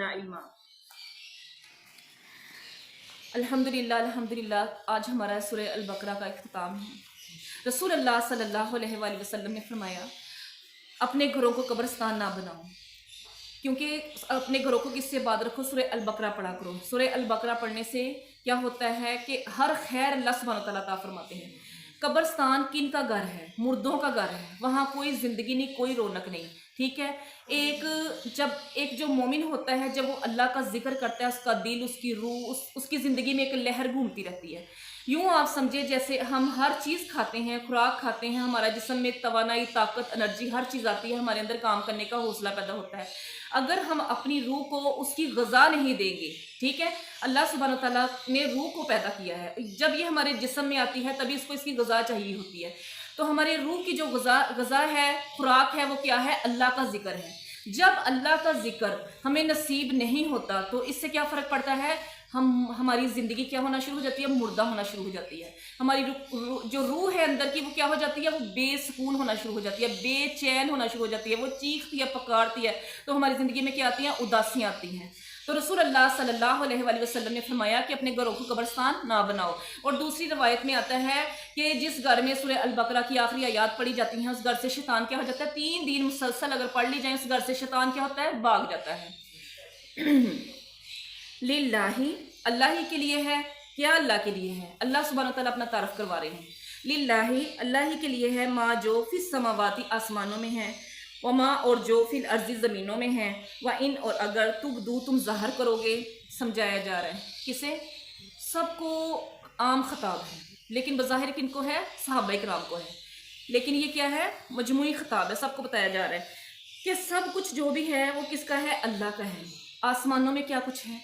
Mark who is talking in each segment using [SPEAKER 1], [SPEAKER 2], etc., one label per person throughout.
[SPEAKER 1] زدنا علما۔ الحمدللہ آج ہمارا سورہ البقرہ کا اختتام ہے۔ رسول اللہ صلی اللہ علیہ وآلہ وسلم نے فرمایا اپنے گھروں کو قبرستان نہ بناؤ، کیونکہ اپنے گھروں کو کس سے یاد رکھو؟ سورہ البقرہ پڑھا کرو۔ سورہ البقرہ پڑھنے سے کیا ہوتا ہے کہ ہر خیر اللہ سبحانہ وتعالیٰ عطا فرماتے ہیں۔ قبرستان کن کا گھر ہے؟ مردوں کا گھر ہے، وہاں کوئی زندگی نہیں، کوئی رونق نہیں، ٹھیک ہے۔ ایک جو مومن ہوتا ہے جب وہ اللہ کا ذکر کرتا ہے، اس کا دل، اس کی روح، اس کی زندگی میں ایک لہر گھومتی رہتی ہے۔ یوں آپ سمجھے جیسے ہم ہر چیز کھاتے ہیں، خوراک کھاتے ہیں، ہمارا جسم میں توانائی، طاقت، انرجی، ہر چیز آتی ہے، ہمارے اندر کام کرنے کا حوصلہ پیدا ہوتا ہے۔ اگر ہم اپنی روح کو اس کی غذا نہیں دیں گے، ٹھیک ہے، اللہ سبحانہ وتعالیٰ نے روح کو پیدا کیا ہے، جب یہ ہمارے جسم میں آتی ہے تبھی اس کو اس کی غذا چاہیے ہوتی ہے۔ تو ہمارے روح کی جو غذا ہے، خوراک ہے، وہ کیا ہے؟ اللہ کا ذکر ہے۔ جب اللہ کا ذکر ہمیں نصیب نہیں ہوتا تو اس سے کیا فرق پڑتا ہے؟ ہماری زندگی کیا ہونا شروع ہو جاتی ہے؟ مردہ ہونا شروع ہو جاتی ہے۔ ہماری جو روح ہے اندر کی، وہ کیا ہو جاتی ہے؟ وہ بے سکون ہونا شروع ہو جاتی ہے، بے چین ہونا شروع ہو جاتی ہے، وہ چیختی ہے، پکارتی ہے، تو ہماری زندگی میں کیا آتی ہیں؟ اداسیاں آتی ہیں۔ تو رسول اللہ صلی اللہ علیہ وآلہ وسلم نے فرمایا کہ اپنے گھروں کو قبرستان نہ بناؤ۔ اور دوسری روایت میں آتا ہے کہ جس گھر میں سورہ البقرہ کی آخری آیات پڑھی جاتی ہیں، اس گھر سے شیطان کیا ہو جاتا ہے؟ 3 دن مسلسل اگر پڑھ لی جائیں، اس گھر سے شیطان کیا ہوتا ہے؟ بھاگ جاتا ہے۔ للہ، اللہ ہی کے لیے ہے۔ کیا اللہ کے لیے ہے؟ اللہ سبحانہ تعالیٰ اپنا تعارف کروا رہے ہیں۔ للہ، اللہ ہی کے لیے ہے، ما جو فی السماواتی آسمانوں میں ہے، وما اور جو فی الارض زمینوں میں ہے، وان اور اگر تبدو تم ظاہر کرو گے۔ سمجھایا جا رہا ہے کسے؟ سب کو عام خطاب ہے، لیکن بظاہر کن کو ہے؟ صحابہ کرام کو ہے، لیکن یہ کیا ہے؟ مجموعی خطاب ہے، سب کو بتایا جا رہا ہے کہ سب کچھ جو بھی ہے وہ کس کا ہے؟ اللہ کا ہے۔ آسمانوں میں کیا کچھ ہے؟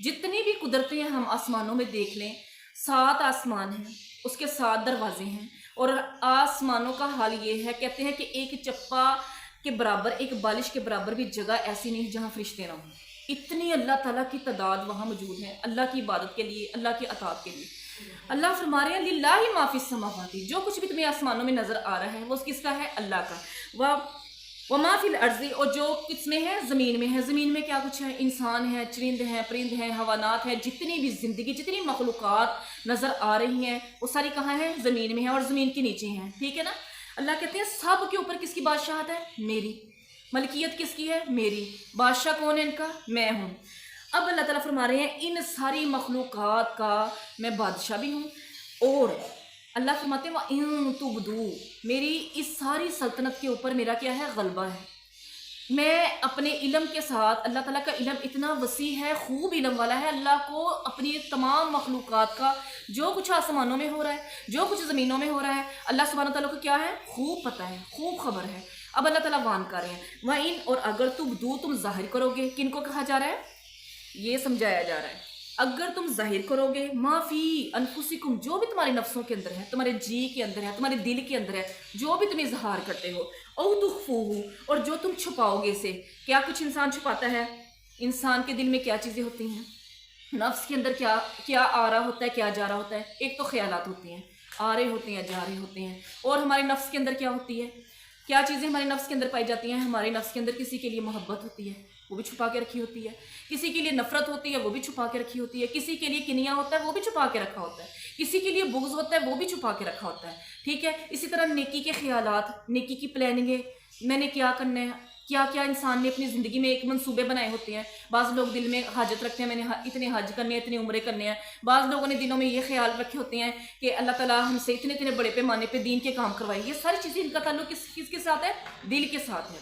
[SPEAKER 1] جتنی بھی قدرتیں ہم آسمانوں میں دیکھ لیں، 7 آسمان ہیں، اس کے 7 دروازے ہیں، اور آسمانوں کا حال یہ ہے، کہتے ہیں کہ ایک چپا کے برابر، ایک بالش کے برابر بھی جگہ ایسی نہیں جہاں فرشتے نہ ہوں۔ اتنی اللہ تعالیٰ کی تعداد وہاں موجود ہے، اللہ کی عبادت کے لیے، اللہ کی اطاعت کے لیے۔ اللہ فرما رہے ہیں للہ ما فی السماوات، جو کچھ بھی تمہیں آسمانوں میں نظر آ رہا ہے وہ کس کا ہے؟ اللہ کا۔ وما فی الارض، اور جو کس میں ہے؟ زمین میں ہے۔ زمین میں کیا کچھ ہے؟ انسان ہے، چرند ہیں، پرند ہیں، حیوانات ہیں، جتنی بھی زندگی، جتنی مخلوقات نظر آ رہی ہیں وہ ساری کہاں ہیں؟ زمین میں ہیں، اور زمین کے نیچے ہیں، ٹھیک ہے نا۔ اللہ کہتے ہیں سب کے اوپر کس کی بادشاہت ہے؟ میری۔ ملکیت کس کی ہے؟ میری۔ بادشاہ کون ہے ان کا؟ میں ہوں۔ اب اللہ تعالیٰ فرما رہے ہیں ان ساری مخلوقات کا میں بادشاہ بھی ہوں، اور اللہ فرماتے ہیں وَإِن تُبْدُوا، میری اس ساری سلطنت کے اوپر میرا کیا ہے؟ غلبہ ہے۔ میں اپنے علم کے ساتھ، اللہ تعالیٰ کا علم اتنا وسیع ہے، خوب علم والا ہے، اللہ کو اپنی تمام مخلوقات کا، جو کچھ آسمانوں میں ہو رہا ہے، جو کچھ زمینوں میں ہو رہا ہے، اللہ سبحانہ تعالیٰ کو کیا ہے؟ خوب پتہ ہے، خوب خبر ہے۔ اب اللہ تعالیٰ وعن کر رہے ہیں وَإِن، اور اگر تُبْدُوا، تم ظاہر کرو گے۔ کن کو کہا جا رہا ہے؟ یہ سمجھایا جا رہا ہے اگر تم ظاہر کرو گے ما فی انفسکم، جو بھی تمہارے نفسوں کے اندر ہے، تمہارے جی کے اندر ہے، تمہارے دل کے اندر ہے، جو بھی تم اظہار کرتے ہو، او تخفوہ، اور جو تم چھپاؤ گے اسے۔ کیا کچھ انسان چھپاتا ہے؟ انسان کے دل میں کیا چیزیں ہوتی ہیں؟ نفس کے اندر کیا آ رہا ہوتا ہے، کیا جا رہا ہوتا ہے؟ ایک تو خیالات ہوتے ہیں، آ رہے ہوتے ہیں، جا رہے ہوتے ہیں، اور ہمارے نفس کے اندر کیا ہوتی ہے؟ کیا چیزیں ہمارے نفس کے اندر پائی جاتی ہیں؟ ہمارے نفس کے اندر کسی کے لیے محبت ہوتی ہے، وہ بھی چھپا کے رکھی ہوتی ہے، کسی کے لیے نفرت ہوتی ہے، وہ بھی چھپا کے رکھی ہوتی ہے، کسی کے لیے کنیا ہوتا ہے، وہ بھی چھپا کے رکھا ہوتا ہے، کسی کے لیے بغض ہوتا ہے، وہ بھی چھپا کے رکھا ہوتا ہے، ٹھیک ہے۔ اسی طرح نیکی کے خیالات، نیکی کی پلاننگیں، میں نے کیا کرنا ہے، کیا کیا انسان نے اپنی زندگی میں ایک منصوبے بنائے ہوتے ہیں۔ بعض لوگ دل میں حاجت رکھتے ہیں، میں نے اتنے حج کرنے ہیں، اتنے عمرے کرنے ہیں۔ بعض لوگوں نے دلوں میں یہ خیال رکھے ہوتے ہیں کہ اللہ تعالیٰ ہم سے اتنے بڑے پیمانے پہ دین کے کام کروائے۔ یہ ساری چیزیں ان کا تعلق کس کے ساتھ ہے؟ دل کے ساتھ ہے۔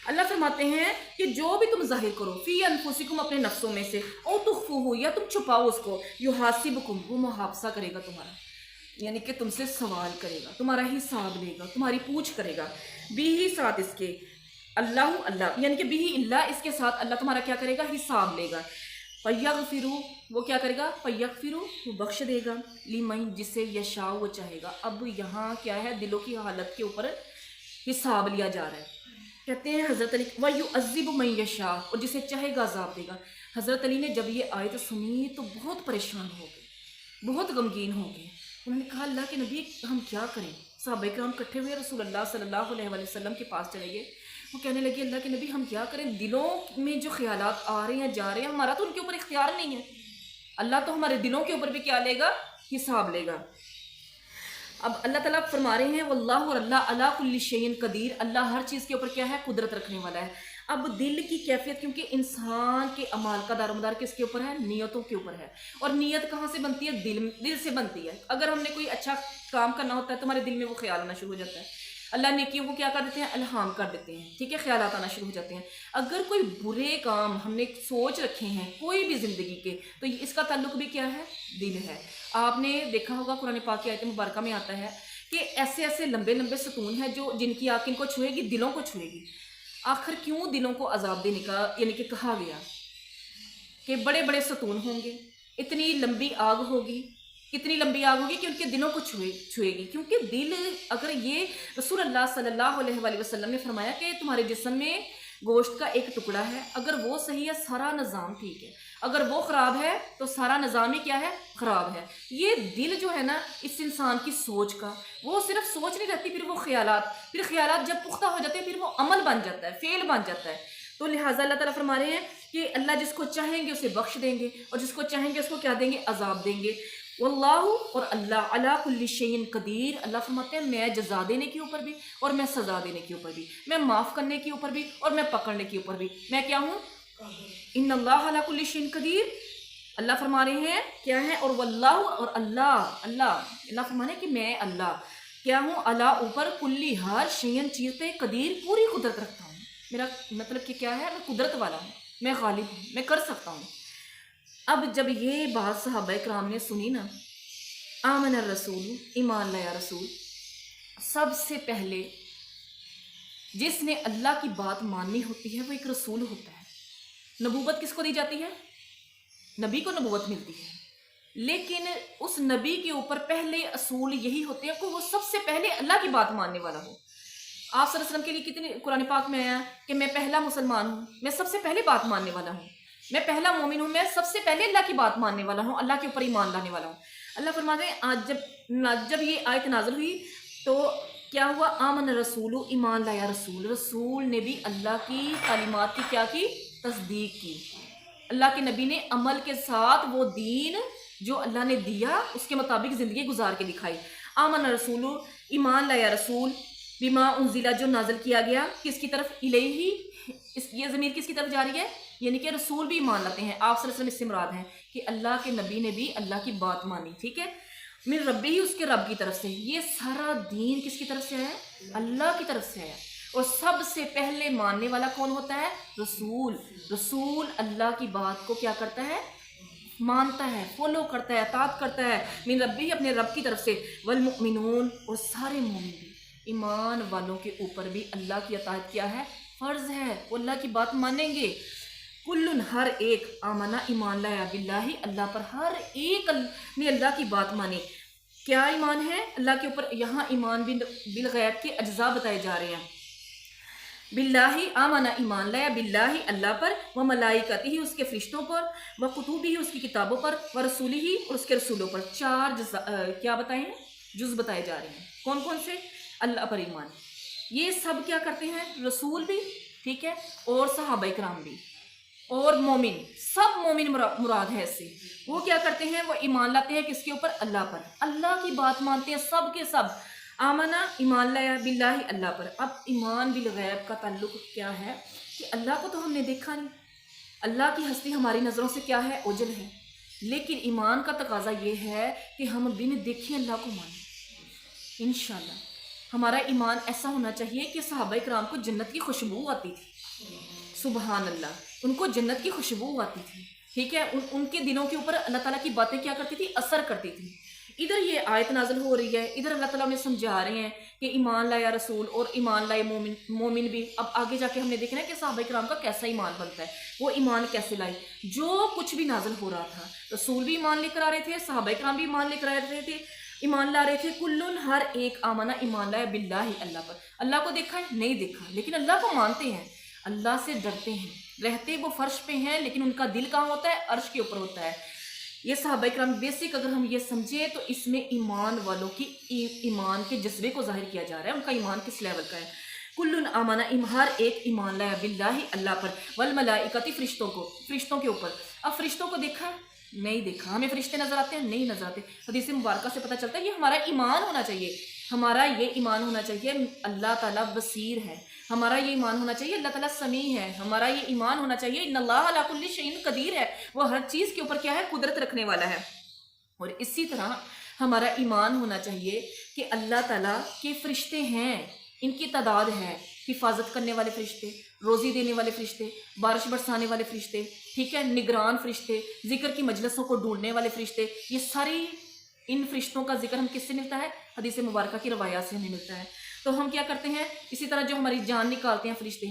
[SPEAKER 1] اللہ فرماتے ہیں کہ جو بھی تم ظاہر کرو فی انفسکم، اپنے نفسوں میں سے، او تخفوہ، یا تم چھپاؤ اس کو، یحاسبکم، وہ محاسبہ کرے گا تمہارا، یعنی کہ تم سے سوال کرے گا، تمہارا حساب لے گا، تمہاری پوچھ کرے گا، بھی ہی ساتھ اس کے اللہ، یعنی کہ بھی اللہ، اس کے ساتھ اللہ تمہارا کیا کرے گا؟ حساب لے گا۔ فیغفروا، وہ کیا کرے گا؟ فیغفروا، وہ بخش دے گا، لمن، جسے یشاء، وہ چاہے گا۔ اب یہاں کیا ہے؟ دلوں کی حالت کے اوپر حساب لیا جا رہا ہے۔ کہتے ہیں حضرت علی وَيُعَذِّبُ مَن يَشَاءُ، اور جسے چاہے گا عذاب دے گا۔ حضرت علی نے جب یہ آیت سنی تو بہت پریشان ہو گئے، بہت غمگین ہو گئے۔ انہوں نے کہا اللہ کے نبی ہم کیا کریں؟ صحابہ کرام اکٹھے ہوئے رسول اللہ صلی اللہ علیہ وسلم کے پاس چلے گئے، وہ کہنے لگی اللہ کے نبی ہم کیا کریں، دلوں میں جو خیالات آ رہے ہیں جا رہے ہیں، ہمارا تو ان کے اوپر اختیار نہیں ہے، اللہ تو ہمارے دلوں کے اوپر بھی کیا لے گا، حساب لے گا۔ اب اللہ تعالیٰ فرما رہے ہیں واللہ، اور اللہ علی کل شیء قدیر، اللہ ہر چیز کے اوپر کیا ہے، قدرت رکھنے والا ہے۔ اب دل کی کیفیت، کیونکہ انسان کے اعمال کا دار و مدار کس کے اوپر ہے، نیتوں کے اوپر ہے، اور نیت کہاں سے بنتی ہے، دل سے بنتی ہے۔ اگر ہم نے کوئی اچھا کام کرنا ہوتا ہے تو ہمارے دل میں وہ خیال آنا شروع ہو جاتا ہے، اللہ نیکیوں کو کیا کر دیتے ہیں، الہام کر دیتے ہیں، ٹھیک ہے، خیالات آنا شروع ہو جاتے ہیں۔ اگر کوئی برے کام ہم نے سوچ رکھے ہیں کوئی بھی زندگی کے، تو اس کا تعلق بھی کیا ہے، دل ہے۔ آپ نے دیکھا ہوگا قرآن پاک کی آیت مبارکہ میں آتا ہے کہ ایسے ایسے لمبے لمبے ستون ہیں جو جن کی آنکھ ان کو چھوئے گی، دلوں کو چھوئے گی۔ آخر کیوں دلوں کو عذاب دینے کا یعنی کہ کہا گیا کہ بڑے بڑے ستون ہوں گے، اتنی لمبی آگ ہوگی، کتنی لمبی آگ ہوگی کہ ان کے دلوں کو چھوئے گی، کیونکہ دل، اگر یہ رسول اللہ صلی اللہ علیہ وآلہ وسلم نے فرمایا کہ تمہارے جسم میں گوشت کا ایک ٹکڑا ہے، اگر وہ صحیح ہے سارا نظام ٹھیک ہے، اگر وہ خراب ہے تو سارا نظام ہی کیا ہے، خراب ہے۔ یہ دل جو ہے نا اس انسان کی سوچ کا، وہ صرف سوچ نہیں رہتی، پھر وہ خیالات جب پختہ ہو جاتے ہیں پھر وہ عمل بن جاتا ہے، فعل بن جاتا ہے۔ تو لہٰذا اللہ تعالیٰ فرما رہے ہیں کہ اللہ جس کو چاہیں گے اسے بخش دیں گے، اور جس کو چاہیں گے اس کو کیا دیں گے، عذاب دیں گے۔ واللہ، اور اللہ علی کل شیء قدیر، اللہ فرماتے ہیں میں جزا دینے کے اوپر بھی اور میں سزا دینے کے اوپر بھی، میں معاف کرنے کے اوپر بھی اور میں پکڑنے کے اوپر بھی، میں کیا ہوں، ان اللہ علی کل شیء قدیر۔ اللہ فرما رہے ہیں کیا ہے، اور واللہ، اور اللہ فرما رہے ہیں کہ میں اللہ کیا ہوں، اللہ اوپر کلی ہر شیء چیز پہ قدیر، پوری قدرت رکھتا ہوں۔ میرا مطلب کہ کیا ہے، میں قدرت والا ہوں، میں غالب ہوں، میں کر سکتا ہوں۔ اب جب یہ بات صحابہ کرام نے سنی نا، آمن الرسول، ایمان لایا رسول، سب سے پہلے جس نے اللہ کی بات ماننی ہوتی ہے وہ ایک رسول ہوتا ہے۔ نبوت کس کو دی جاتی ہے، نبی کو نبوت ملتی ہے، لیکن اس نبی کے اوپر پہلے اصول یہی ہوتے ہیں کہ وہ سب سے پہلے اللہ کی بات ماننے والا ہو۔ آپ صلی اللہ علیہ وسلم کے لیے کتنے قرآن پاک میں آیا کہ میں پہلا مسلمان ہوں، میں سب سے پہلے بات ماننے والا ہوں، میں پہلا مومن ہوں، میں سب سے پہلے اللہ کی بات ماننے والا ہوں، اللہ کے اوپر ایمان لانے والا ہوں۔ اللہ فرماتے ہیں آج جب یہ آیت نازل ہوئی تو کیا ہوا، آمن رسول، ایمان لایا رسول نے بھی اللہ کی تعلیمات کی کیا کی، تصدیق کی۔ اللہ کے نبی نے عمل کے ساتھ وہ دین جو اللہ نے دیا اس کے مطابق زندگی گزار کے دکھائی۔ آمن رسول، ایمان لایا رسول، بما انزلہ، جو نازل کیا گیا، کس کی طرف، الیہ، یہ ضمیر کس کی طرف جا رہی ہے، یعنی کہ رسول بھی ایمان لاتے ہیں۔ آپ صلی اللہ علیہ وسلم اس سے مراد ہیں کہ اللہ کے نبی نے بھی اللہ کی بات مانی، ٹھیک ہے، من ربی ہی، اس کے رب کی طرف سے۔ یہ سارا دین کس کی طرف سے ہے، اللہ کی طرف سے ہے۔ اور سب سے پہلے ماننے والا کون ہوتا ہے، رسول اللہ کی بات کو کیا کرتا ہے، مانتا ہے، فالو کرتا ہے، اطاعت کرتا ہے، من ربی، اپنے رب کی طرف سے، والمؤمنون، اور سارے مومن بھی، ایمان والوں کے اوپر بھی اللہ کی اطاعت کیا ہے، فرض ہے، وہ اللہ کی بات مانیں گے۔ کلن، ہر ایک، آمنا، ایمان لایا، باللہ، اللہ پر، ہر ایک نے اللہ کی بات مانی۔ کیا ایمان ہے اللہ کے اوپر، یہاں ایمان بالغیب کے اجزاء بتائے جا رہے ہیں۔ باللہ، آمنا، ایمان لایا، باللہ، اللہ پر، و ملائکتہ، اس کے فرشتوں پر، و کتبہ، اس کی کتابوں پر، و رسولہ، اور اس کے رسولوں پر۔ چار کیا بتائے ہیں، جز بتائے جا رہے ہیں، کون کون سے، اللہ پر ایمان۔ یہ سب کیا کرتے ہیں، رسول بھی، ٹھیک ہے، اور صحابہ کرام بھی، اور مومن، سب مومن مراد ہے اس سے۔ وہ کیا کرتے ہیں، وہ ایمان لاتے ہیں کس کے اوپر، اللہ پر، اللہ کی بات مانتے ہیں سب کے سب۔ آمنا، ایمان لایا، باللہ، اللہ پر۔ اب ایمان بالغیب کا تعلق کیا ہے کہ اللہ کو تو ہم نے دیکھا نہیں، اللہ کی ہستی ہماری نظروں سے کیا ہے، اوجل ہے، لیکن ایمان کا تقاضا یہ ہے کہ ہم بن دیکھے اللہ کو مانیں۔ انشاءاللہ ہمارا ایمان ایسا ہونا چاہیے کہ صحابہ کرام کو جنت کی خوشبو آتی تھی، سبحان اللہ، ان کو جنت کی خوشبو آتی تھی، ٹھیک ہے، ان کے دلوں کے اوپر اللہ تعالیٰ کی باتیں کیا کرتی تھی، اثر کرتی تھی۔ ادھر یہ آیت نازل ہو رہی ہے، ادھر اللہ تعالیٰ نے سمجھا رہے ہیں کہ ایمان لایا رسول اور ایمان لائے مومن بھی۔ اب آگے جا کے ہم نے دیکھنا ہے کہ صحابہ کرام کا کیسا ایمان بنتا ہے، وہ ایمان کیسے لائے۔ جو کچھ بھی نازل ہو رہا تھا، رسول بھی ایمان لے کر آ رہے تھے، صحابہ کرام بھی ایمان لے کر آ رہے تھے، ایمان لا رہے تھے، کلن، ہر ایک، آمنا، ایمان لایا، باللہ، اللہ پر۔ اللہ کو دیکھا ہے، نہیں دیکھا، لیکن اللہ کو مانتے ہیں، اللہ سے ڈرتے ہیں، رہتے وہ فرش پہ ہیں لیکن ان کا دل کہاں ہوتا ہے، عرش کے اوپر ہوتا ہے۔ یہ صحابہ کرام بیسک اگر ہم یہ سمجھیں تو اس میں ایمان والوں کی ایمان کے جذبے کو ظاہر کیا جا رہا ہے، ان کا ایمان کس لیول کا ہے۔ کل آمنا، ہر ایک ایمان لایا، باللہ اللہ پر، والملائکۃ فرشتوں کے اوپر۔ اب فرشتوں کو دیکھا نہیں دیکھا، ہمیں فرشتے نظر آتے ہیں نہیں نظر آتے، حدیث مبارکہ سے پتہ چلتا ہے یہ ہمارا ایمان ہونا چاہیے، ہمارا یہ ایمان ہونا چاہیے اللہ تعالیٰ بصیر ہے، ہمارا یہ ایمان ہونا چاہیے اللہ تعالیٰ سمیع ہے، ہمارا یہ ایمان ہونا چاہیے ان اللہ علی کل شیء قدیر ہے، وہ ہر چیز کے اوپر کیا ہے، قدرت رکھنے والا ہے۔ اور اسی طرح ہمارا ایمان ہونا چاہیے کہ اللہ تعالیٰ کے فرشتے ہیں، ان کی تعداد ہے، حفاظت کرنے والے فرشتے، روزی دینے والے فرشتے، بارش برسانے والے فرشتے، ٹھیک ہے، نگران فرشتے، ذکر کی مجلسوں کو ڈھونڈنے والے فرشتے، یہ ساری ان فرشتوں کا ذکر ہم کس سے ملتا ہے؟ حدیث مبارکہ کی روایات سے ہمیں ملتا ہے۔ تو ہم کیا کرتے ہیں؟ اسی طرح جو ہماری جان نکالتے ہیں فرشتے،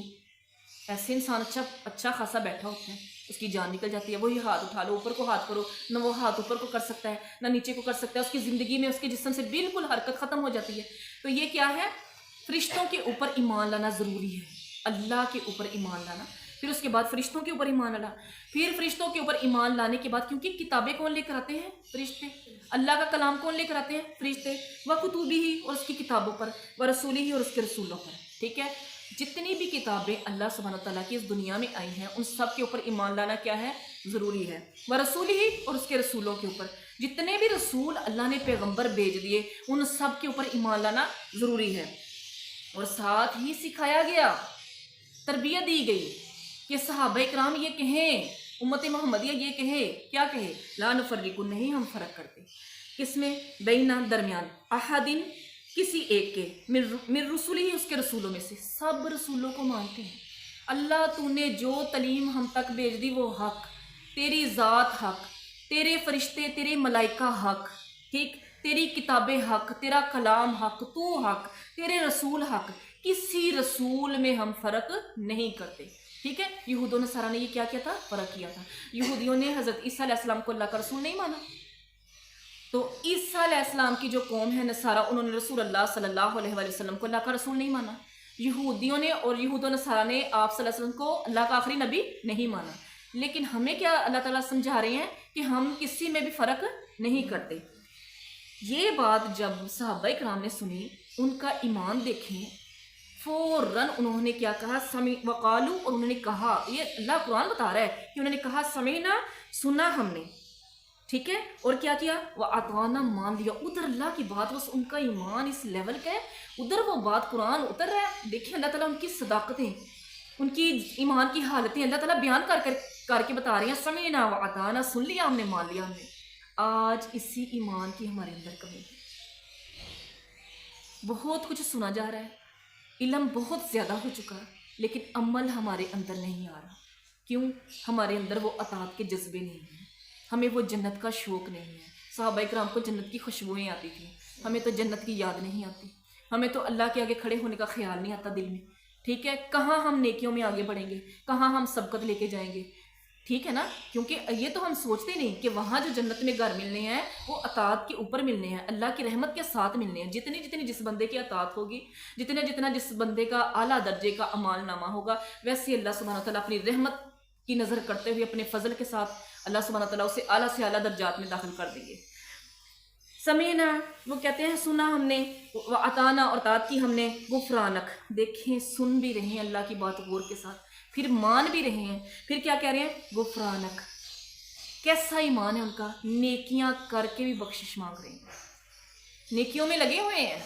[SPEAKER 1] ایسے انسان اچھا خاصا بیٹھا ہوتا ہے، اس کی جان نکل جاتی ہے، وہی ہاتھ اٹھا لو، اوپر کو ہاتھ کرو، نہ وہ ہاتھ اوپر کو کر سکتا ہے نہ نیچے کو کر سکتا ہے، اس کی زندگی میں اس کے جسم سے بالکل حرکت ختم ہو جاتی ہے۔ تو یہ کیا ہے؟ فرشتوں کے اوپر ایمان لانا ضروری ہے، اللہ کے اوپر ایمان لانا، پھر اس کے بعد فرشتوں کے اوپر ایمان لانا، پھر فرشتوں کے اوپر ایمان لانے کے بعد، کیونکہ کتابیں کون لے کر آتے ہیں؟ فرشتے۔ اللہ کا کلام کون لے کر آتے ہیں؟ فرشتے۔ وَكُتُبِهِ، اور اس کی کتابوں پر، وَرَسُولِهِ، اور اس کے رسولوں پر، ٹھیک ہے۔ جتنی بھی کتابیں اللہ سبحانہ وتعالیٰ کی اس دنیا میں آئی ہیں ان سب کے اوپر ایمان لانا کیا ہے؟ ضروری ہے۔ وَرَسُولِهِ، اور اس کے رسولوں کے اوپر، جتنے بھی رسول اللہ نے پیغمبر بھیج دیے ان سب کے اوپر ایمان لانا ضروری ہے۔ اور ساتھ ہی سکھایا گیا، تربیت دی گئی کہ صحابہ اکرام یہ کہیں، امت محمدیہ یہ کہے، کیا کہے؟ لا نفرق، نہیں ہم فرق کرتے، کس میں؟ بینا، درمیان، احدن، کسی ایک کے، من رسول ہی، اس کے رسولوں میں سے، سب رسولوں کو مانتے ہیں۔ اللہ تو نے جو تعلیم ہم تک بھیج دی وہ حق، تیری ذات حق، تیرے فرشتے، تیرے ملائکہ حق، ٹھیک، تیری کتابیں حق، تیرا کلام حق، تو حق، تیرے رسول حق، کسی رسول میں ہم فرق نہیں کرتے، ٹھیک ہے۔ یہود و نصارہ نے یہ کیا کیا تھا؟ فرق کیا تھا۔ یہودیوں نے حضرت عیسیٰ علیہ السلام کو اللہ کا رسول نہیں مانا، تو عیسیٰ علیہ السلام کی جو قوم ہے نصارہ، انہوں نے رسول اللہ صلی اللہ علیہ وآلہ وسلم کو اللہ کا رسول نہیں مانا۔ یہودیوں نے اور یہود و نصارہ نے آپ صلی اللہ علیہ وسلم کو اللہ کا آخری نبی نہیں مانا۔ لیکن ہمیں کیا اللہ تعالیٰ سمجھا رہے ہیں کہ ہم کسی میں بھی فرق نہیں کرتے۔ یہ بات جب صحابہ کرام نے سنی، ان کا ایمان دیکھیں، فوراً انہوں نے کیا کہا؟ سمع وقالو، اور انہوں نے کہا، یہ اللہ قرآن بتا رہا ہے کہ انہوں نے کہا سمعنا، سنا ہم نے، ٹھیک ہے، اور کیا کیا؟ وَأَطَعْنَا، مان لیا۔ ادھر اللہ کی بات، بس ان کا ایمان اس لیول کا ہے، ادھر وہ بات قرآن اتر رہا ہے۔ دیکھیں اللہ تعالیٰ ان کی صداقتیں، ان کی ایمان کی حالتیں اللہ تعالیٰ بیان کر کے بتا رہے ہیں، سمعنا وَأَطَعْنَا، سن لیا ہم نے، مان لیا ہم نے۔ آج اسی ایمان کی ہمارے اندر کمی ہے، بہت کچھ سنا جا رہا ہے، علم بہت زیادہ ہو چکا ہے، لیکن عمل ہمارے اندر نہیں آ رہا۔ کیوں؟ ہمارے اندر وہ اطاعت کے جذبے نہیں ہیں، ہمیں وہ جنت کا شوق نہیں ہے۔ صحابہ اکرام کو جنت کی خوشبوئیں آتی تھیں، ہمیں تو جنت کی یاد نہیں آتی، ہمیں تو اللہ کے آگے کھڑے ہونے کا خیال نہیں آتا دل میں، ٹھیک ہے۔ کہاں ہم نیکیوں میں آگے بڑھیں گے، کہاں ہم سبقت لے کے جائیں گے، ٹھیک ہے نا، کیونکہ یہ تو ہم سوچتے نہیں کہ وہاں جو جنت میں گھر ملنے ہیں وہ اطاعت کے اوپر ملنے ہیں، اللہ کی رحمت کے ساتھ ملنے ہیں۔ جتنی جس بندے کی اطاعت ہوگی، جتنا جس بندے کا اعلیٰ درجے کا اعمال نامہ ہوگا، ویسے اللہ سبحانہ وتعالیٰ اپنی رحمت کی نظر کرتے ہوئے اپنے فضل کے ساتھ اللہ سبحانہ وتعالیٰ اسے اعلیٰ سے اعلیٰ درجات میں داخل کر دیں گے۔ سمینا، وہ کہتے ہیں سنا ہم نے، وَأَطَعْنَا، اور اطاعت کی ہم نے، غفرانک، دیکھیں سن بھی رہے ہیں اللہ کی بات غور کے ساتھ، پھر مان بھی رہے ہیں، پھر کیا کہہ رہے ہیں؟ غفرانک۔ کیسا ایمان ہے ان کا؟ نیکیاں کر کے بھی بخشش مانگ رہے ہیں، نیکیوں میں لگے ہوئے ہیں،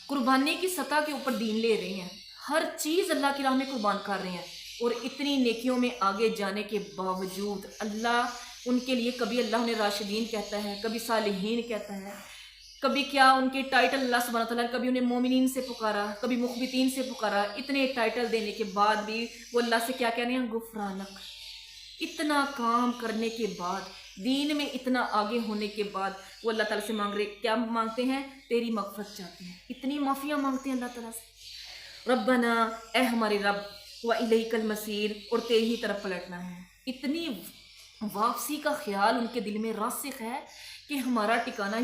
[SPEAKER 1] قربانی کی سطح کے اوپر دین لے رہے ہیں، ہر چیز اللہ کی راہ میں قربان کر رہے ہیں، اور اتنی نیکیوں میں آگے جانے کے باوجود اللہ ان کے لیے کبھی اللہ انہیں راشدین کہتا ہے، کبھی صالحین کہتا ہے، کبھی کیا ان کے ٹائٹل اللہ سبحانہ تعالیٰ نے کبھی انہیں مومنین سے پکارا، کبھی مخبتین سے پکارا، اتنے ٹائٹل دینے کے بعد بھی وہ اللہ سے کیا کہہ رہے ہیں؟ غفرانک۔ اتنا کام کرنے کے بعد، دین میں اتنا آگے ہونے کے بعد وہ اللہ تعالیٰ سے مانگ رہے، کیا مانگتے ہیں؟ تیری مغفرت چاہتے ہیں، اتنی معافیاں مانگتے ہیں اللہ تعالیٰ سے۔ ربنا، اے ہمارے رب، وَإِلَيْكَ الْمَصِيرُ، اور تیری ہی طرف پلٹنا ہے۔ اتنی واپسی کا خیال ان کے دل میں راسخ ہے کہ ہمارا ٹھکانہ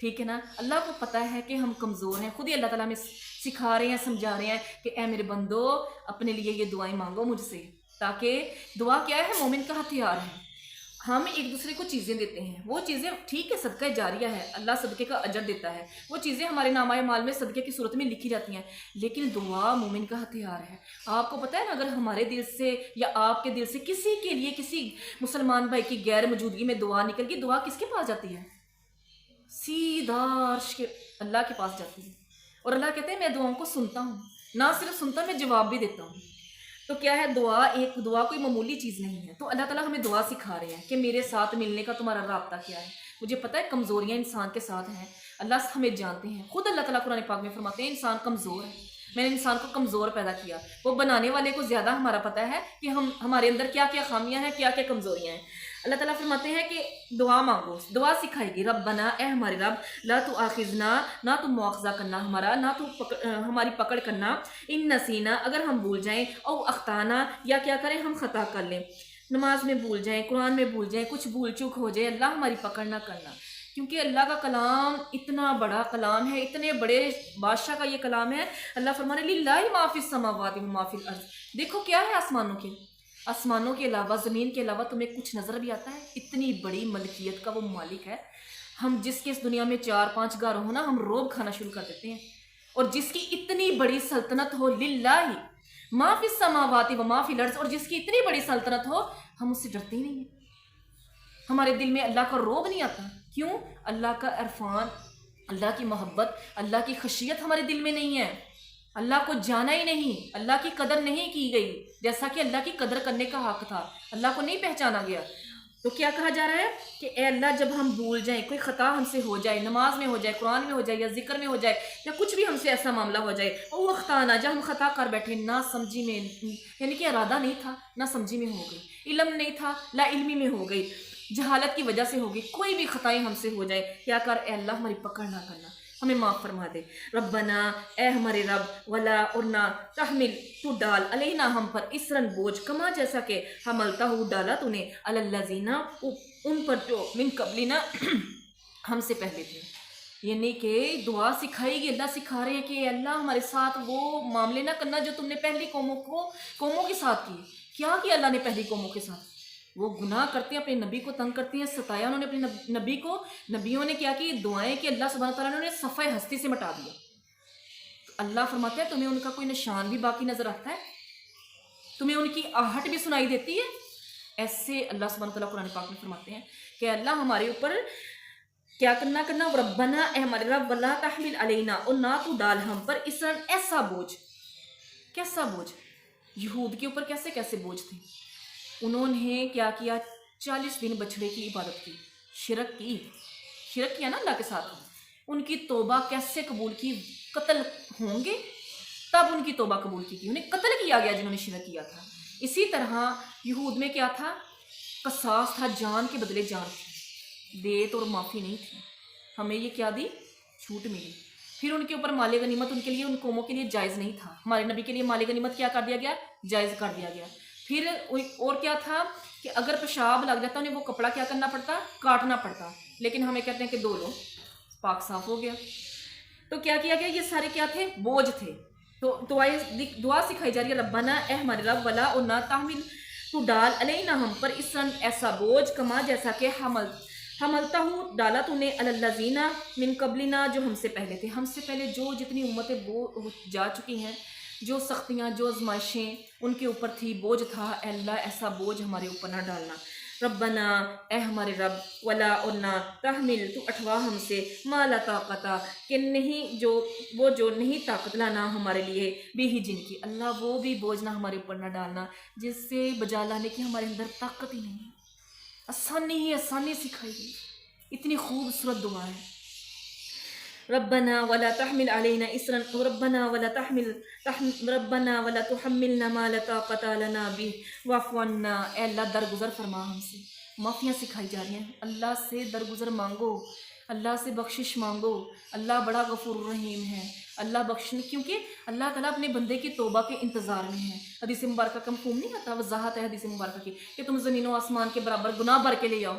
[SPEAKER 1] ٹھیک ہے نا. اللہ کو پتہ ہے کہ ہم کمزور ہیں, خود ہی اللہ تعالیٰ ہمیں سکھا رہے ہیں, سمجھا رہے ہیں کہ اے میرے بندو اپنے لیے یہ دعائیں مانگو مجھ سے, تاکہ دعا کیا ہے, مومن کا ہتھیار ہے. ہم ایک دوسرے کو چیزیں دیتے ہیں, وہ چیزیں ٹھیک ہے صدقہ جاریہ ہے, اللہ صدقے کا اجر دیتا ہے, وہ چیزیں ہمارے نامہ مال میں صدقے کی صورت میں لکھی جاتی ہیں, لیکن دعا مومن کا ہتھیار ہے. آپ کو پتہ ہے نا, اگر ہمارے دل سے یا آپ کے دل سے کسی کے لیے کسی مسلمان بھائی کی غیر موجودگی میں دعا نکل گئی, دعا کس کے پاس جاتی ہے؟ سیدھا عرش کے اللہ کے پاس جاتی ہے. اور اللہ کہتے ہیں میں دعاؤں کو سنتا ہوں, نہ صرف سنتا, میں جواب بھی دیتا ہوں. تو کیا ہے, دعا کوئی معمولی چیز نہیں ہے. تو اللہ تعالیٰ ہمیں دعا سکھا رہے ہیں کہ میرے ساتھ ملنے کا تمہارا رابطہ کیا ہے. مجھے پتہ ہے کمزوریاں انسان کے ساتھ ہیں, اللہ ہمیں جانتے ہیں. خود اللہ تعالیٰ قرآن پاک میں فرماتے ہیں انسان کمزور ہے, میں نے انسان کو کمزور پیدا کیا. وہ بنانے والے کو زیادہ ہمارا پتہ ہے کہ ہمارے اندر کیا کیا خامیاں ہیں, کیا کیا کمزوریاں ہیں. اللہ تعالیٰ فرماتے ہیں کہ دعا مانگو, دعا سکھائے گی. ربنا, اے ہمارے رب, لا تؤاخذنا, نہ تو مواخذہ کرنا ہمارا, نہ تو ہماری پکڑ کرنا, ان نسینا, اگر ہم بھول جائیں, او اخطانا, یا کیا کریں ہم خطا کر لیں, نماز میں بھول جائیں, قرآن میں بھول جائیں, کچھ بھول چوک ہو جائے, اللہ ہماری پکڑ نہ کرنا. کیونکہ اللہ کا کلام اتنا بڑا کلام ہے, اتنے بڑے بادشاہ کا یہ کلام ہے. اللہ فرمانے للہ ما فی السماوات و ما فی الارض, دیکھو کیا ہے آسمانوں کے علاوہ, زمین کے علاوہ تمہیں کچھ نظر بھی آتا ہے؟ اتنی بڑی ملکیت کا وہ مالک ہے. ہم جس کے اس دنیا میں 4-5 گھر ہو نا, ہم روب کھانا شروع کر دیتے ہیں. اور جس کی اتنی بڑی سلطنت ہو, للہ ما فی السماوات و ما فی الارض, اور جس کی اتنی بڑی سلطنت ہو, ہم اس سے ڈرتے ہی نہیں ہیں. ہمارے دل میں اللہ کا روب نہیں آتا. کیوں؟ اللہ کا عرفان, اللہ کی محبت, اللہ کی خشیت ہمارے دل میں نہیں ہے. اللہ کو جانا ہی نہیں, اللہ کی قدر نہیں کی گئی جیسا کہ اللہ کی قدر کرنے کا حق تھا. اللہ کو نہیں پہچانا گیا. تو کیا کہا جا رہا ہے کہ اے اللہ, جب ہم بھول جائیں, کوئی خطا ہم سے ہو جائے, نماز میں ہو جائے, قرآن میں ہو جائے, یا ذکر میں ہو جائے, یا کچھ بھی ہم سے ایسا معاملہ ہو جائے, او اخطانا, جب ہم خطا کر بیٹھے, نہ سمجھی میں, یعنی کہ ارادہ نہیں تھا, نہ سمجھی میں ہو گئی, علم نہیں تھا, لا علمی میں ہو گئی, جہالت کی وجہ سے ہوگی, کوئی بھی خطائیں ہم سے ہو جائے, کیا کر, اے اللہ ہماری پکڑ نہ کرنا, ہمیں معاف فرما دے. ربنا, اے ہمارے رب, ولا, اور نہ, تحمل, تو ڈال, علینا, ہم پر, اسرن, بوجھ, کما, جیسا کہ حملتا ہو, ڈالا تو نے, الذین, ان پر جو, من قبلنا, ہم سے پہلے تھے. یعنی کہ دعا سکھائے گی, اللہ سکھا رہے ہیں کہ اللہ ہمارے ساتھ وہ معاملے نہ کرنا جو تم نے پہلی قوموں کے ساتھ کی. کیا کیا اللہ نے پہلی قوموں کے ساتھ؟ وہ گناہ کرتے ہیں, اپنے نبی کو تنگ کرتے ہیں, ستایا انہوں نے اپنے نبی کو. نبیوں نے کیا کی دعائیں کہ اللہ سبحانہ تعالیٰ نے انہیں صفحہ ہستی سے مٹا دیا. اللہ فرماتا ہے تمہیں ان کا کوئی نشان بھی باقی نظر آتا ہے, تمہیں ان کی آہٹ بھی سنائی دیتی ہے؟ ایسے اللہ سبحانہ تعالیٰ قرآن پاک میں فرماتے ہیں کہ اللہ ہمارے اوپر کیا کرنا, ربنا, اے ہمارے رب, ولا تحمل علینا, اور نہ تو ڈال ہم پر, اسرن, ایسا بوجھ. کیسا بوجھ؟ یہود کے اوپر کیسے کیسے بوجھ تھے. انہوں نے کیا کیا, 40 دن بچڑے کی عبادت کی, شرک کیا نا اللہ کے ساتھ. ان کی توبہ کیسے قبول کی؟ قتل ہوں گے تب ان کی توبہ قبول کی تھی, انہیں قتل کیا گیا جنہوں نے شرک کیا تھا. اسی طرح یہود میں کیا تھا, قصاص تھا, جان کے بدلے جان تھی, دیت اور معافی نہیں تھی. ہمیں یہ کیا دی, چھوٹ ملی. پھر ان کے اوپر مال غنیمت ان کے لیے, ان قوموں کے لیے جائز نہیں تھا. ہمارے نبی کے لیے مال غنیمت کیا کر دیا گیا, جائز کر دیا گیا. پھر اور کیا تھا کہ اگر پیشاب لگ جاتا انہیں وہ کپڑا کیا کرنا پڑتا, کاٹنا پڑتا. لیکن ہمیں کہتے ہیں کہ دھو لو, پاک صاف ہو گیا. تو کیا کیا گیا, یہ سارے کیا تھے, بوجھ تھے. تو دعا سکھائی جا رہی ہے, ربنا, اے ہمارے رب, ولا, اور نہ, تحمل, تو ڈال, علینا, ہم پر, اسرن, ایسا بوجھ, کما, جیسا کہ حملتا ہوں, ڈالا تو نے, الذین, من قبلنا, جو ہم سے پہلے تھے. ہم سے پہلے جو جتنی امتیں جا چکی ہیں, جو سختیاں, جو آزمائشیں ان کے اوپر تھی, بوجھ تھا, اے اللہ ایسا بوجھ ہمارے اوپر نہ ڈالنا. ربنا, اے ہمارے رب, ولا, اور نہ, تحمل, تو اٹھوا ہم سے, ما لا طاقت, کہ نہیں, جو نہیں طاقت لانا ہمارے لیے, بھی ہی جن کی, اللہ وہ بھی بوجھ نہ ہمارے اوپر نہ ڈالنا جس سے بجا لانے کی ہمارے اندر طاقت ہی نہیں. آسانی سکھائی گئی. اتنی خوبصورت دعا ہے. ربنا ولا تحمل علينا اسرا, ربنا ولا تحملنا ما لا طاقت لنا به واعف عنا, اے اللہ درگزر فرما ہم سے. معافیاں سکھائی جا رہی ہیں, اللہ سے درگزر مانگو, اللہ سے بخشش مانگو. اللہ بڑا غفور الرحیم ہے, اللہ بخشنے, کیونکہ اللہ تعالیٰ اپنے بندے کی توبہ کے انتظار میں ہے. حدیث مبارکہ کا مفہوم نہیں آتا, وضاحت ہے حدیث مبارکہ کی کہ تم زمین و آسمان کے برابر گناہ بھر کے لے آؤ,